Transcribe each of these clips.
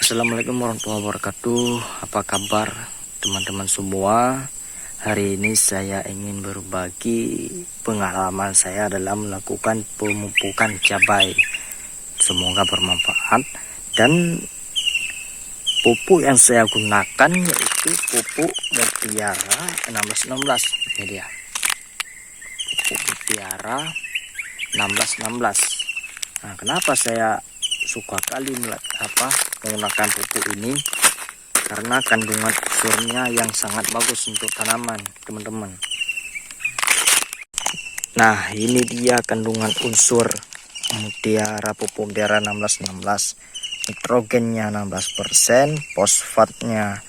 Assalamualaikum warahmatullahi wabarakatuh. Apa kabar teman-teman semua? Hari ini saya ingin berbagi pengalaman saya dalam melakukan pemupukan cabai. Semoga bermanfaat. Dan pupuk yang saya gunakan yaitu pupuk Mutiara 1616. Ini dia. Pupuk Mutiara 1616. Nah, kenapa saya suka kali menggunakan pupuk ini? Karena kandungan unsurnya yang sangat bagus untuk tanaman, teman-teman. Nah, ini dia kandungan unsur Mutiara, pupuk Mutiara 1616. Nitrogennya 16%, fosfornya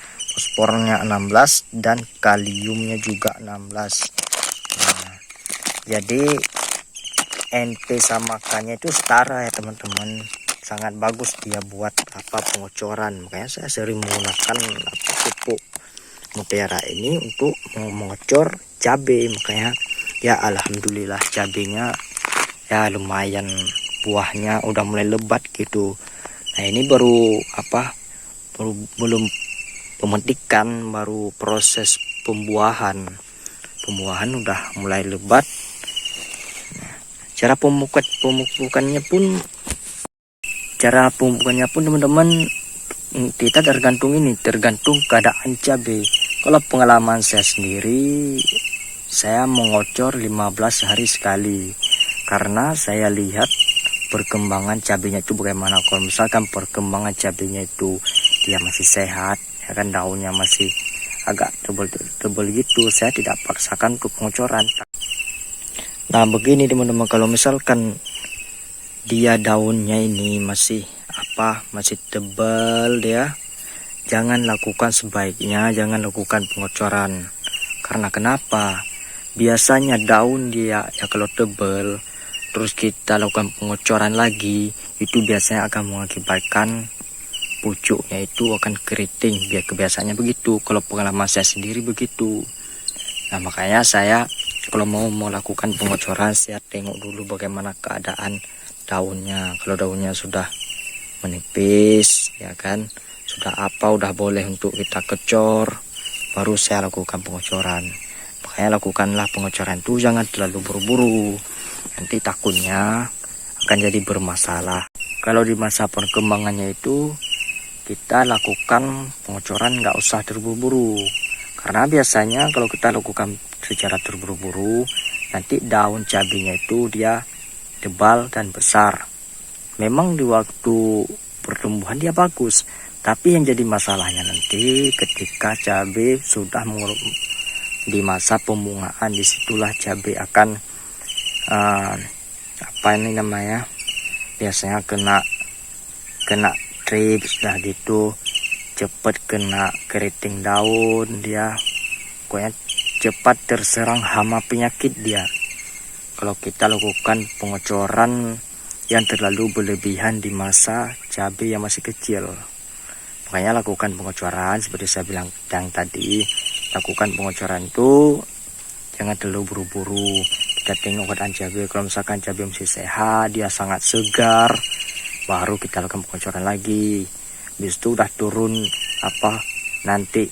16, dan kaliumnya juga 16. Nah, jadi NP sama K-nya itu setara ya teman-teman. Sangat bagus dia buat pengocoran. Makanya saya sering menggunakan pupuk Mutiara ini untuk mengocor cabai. Makanya ya alhamdulillah cabainya ya lumayan, buahnya udah mulai lebat gitu. Nah, ini belum pemetikan, baru proses pembuahan udah mulai lebat. Cara pemupukannya pun teman-teman, kita tergantung keadaan cabai. Kalau pengalaman saya sendiri, saya mengocor 15 hari sekali, karena saya lihat perkembangan cabainya itu bagaimana. Kalau misalkan perkembangan cabainya itu dia masih sehat, ya kan, daunnya masih agak tebal gitu, saya tidak paksakan untuk pengocoran. Nah, begini teman-teman, kalau misalkan dia daunnya ini masih tebal dia, sebaiknya jangan lakukan pengocoran. Karena kenapa? Biasanya daun dia ya kalau tebal terus kita lakukan pengocoran lagi, itu biasanya akan mengakibatkan pucuknya itu akan keriting. Biar kebiasaannya begitu, kalau pengalaman saya sendiri begitu. Nah, makanya saya kalau mau melakukan pengocoran, saya tengok dulu bagaimana keadaan daunnya. Kalau daunnya sudah menipis, ya kan, udah boleh untuk kita kecor, baru saya lakukan pengocoran. Makanya lakukanlah pengocoran itu jangan terlalu buru-buru, nanti takutnya akan jadi bermasalah. Kalau di masa perkembangannya itu kita lakukan pengocoran nggak usah terburu-buru, karena biasanya kalau kita lakukan secara terburu-buru, nanti daun cabainya itu dia tebal dan besar. Memang di waktu pertumbuhan dia bagus, tapi yang jadi masalahnya nanti ketika cabai sudah di masa pembungaan, disitulah cabai akan biasanya kena trips dah gitu, cepet kena keriting daun dia, pokoknya cepat terserang hama penyakit dia. Kalau kita lakukan pengocoran yang terlalu berlebihan di masa cabai yang masih kecil, makanya lakukan pengocoran seperti saya bilang yang tadi. Lakukan pengocoran itu jangan terlalu buru-buru. Kita tengok keadaan cabai. Kalau misalkan cabai masih sehat, dia sangat segar, baru kita lakukan pengocoran lagi. Habis itu udah turun nanti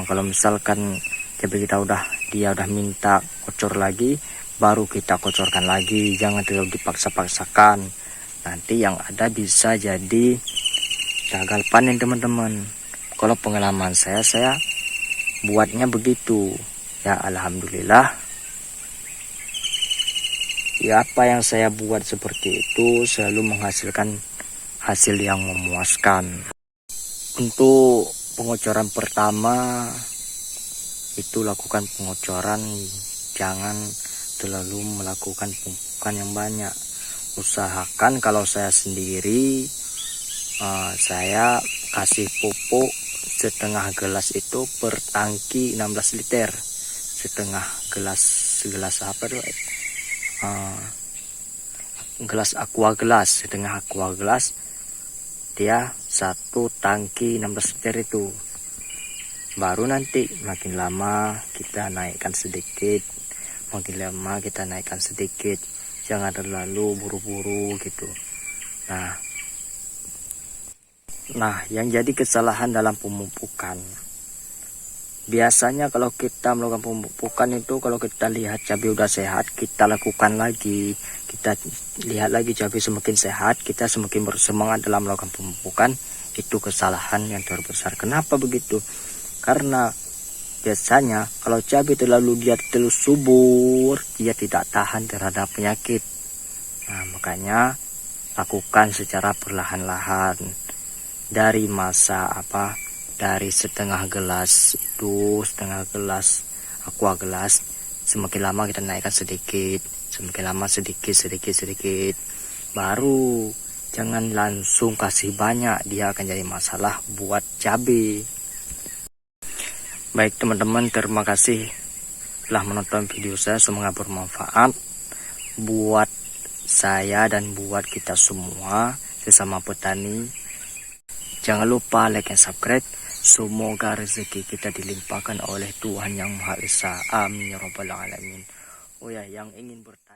kalau misalkan cabai kita udah minta kocor lagi, baru kita kocorkan lagi. Jangan terlalu dipaksa-paksakan, nanti yang ada bisa jadi gagal panen teman-teman. Kalau pengalaman saya buatnya begitu ya, alhamdulillah ya, apa yang saya buat seperti itu selalu menghasilkan hasil yang memuaskan. Untuk pengocoran pertama itu lakukan pengocoran, jangan terlalu melakukan pemupukan yang banyak. Usahakan, kalau saya sendiri saya kasih pupuk setengah gelas itu per tangki 16 liter. Setengah aqua gelas dia satu tangki 16 liter itu. Baru nanti makin lama kita naikkan sedikit, jangan terlalu buru-buru gitu. Nah, Nah, yang jadi kesalahan dalam pemupukan, biasanya kalau kita melakukan pemupukan itu, kalau kita lihat cabai udah sehat, kita lakukan lagi. Kita lihat lagi cabai semakin sehat, kita semakin bersemangat dalam melakukan pemupukan. Itu kesalahan yang terbesar. Kenapa begitu? Karena biasanya kalau cabai terlalu subur, dia tidak tahan terhadap penyakit. Nah, makanya lakukan secara perlahan-lahan. Dari dari setengah gelas itu, setengah gelas aqua gelas, semakin lama kita naikkan sedikit, semakin lama sedikit, baru jangan langsung kasih banyak, dia akan jadi masalah buat cabai. Baik teman-teman, terima kasih telah menonton video saya, semoga bermanfaat buat saya dan buat kita semua sesama petani. Jangan lupa like dan subscribe. Semoga rezeki kita dilimpahkan oleh Tuhan Yang Maha Esa. Amin ya rabbal alamin. Oh ya, yang ingin bertanya